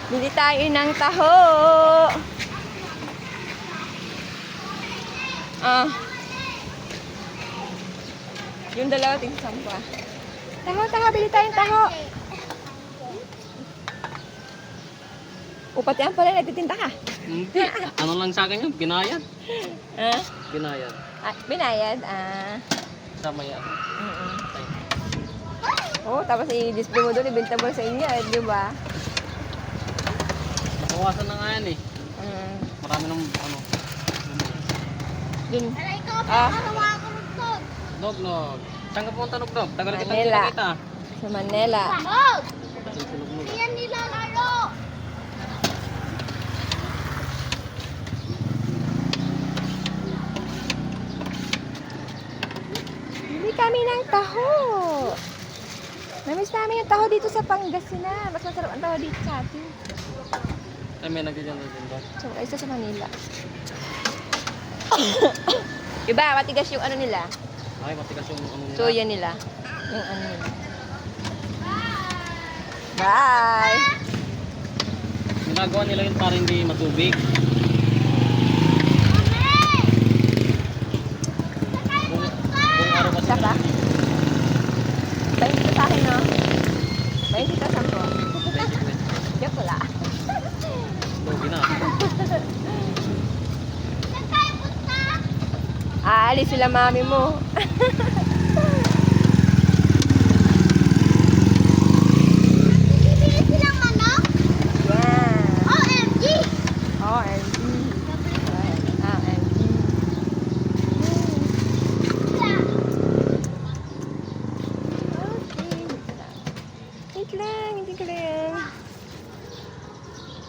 Bili tayo ng taho. Yung dalawa, tig-sampa. Taho, bili tayong taho. O, pati ang pala, nagtitinda ka. Hindi. Ano lang sa akin yun? Binayad. Binayad. Binayad, Sama yan. Ay. Oh, tapos i-display mo doon, ibenta mo sa inyo, di ba? Nabawasan na nga yan eh. Marami ng ano. Dun. Nog. Saan ka pumunta, Nog? Tagal kita Manila. kita. Sa Manila. Yan nila laro. Bili kami ng taho. Namiss namin yung taho dito sa Pangasinan. Mas masarap ang taho dito sa atin. Ay, may nagigyan na din doon. So, isa sa Manila. Diba, matigas yung ano nila. Ay, matigas yung ano nila. So, yan nila. Yung ano nila. Bye! Ginagawa nila yun para hindi matubig. Kung araw kasi. Isa pa? 20 sa akin, no? 20 ka sa ko. Joke ko lang. Lugi na. Aalis sila mami mo.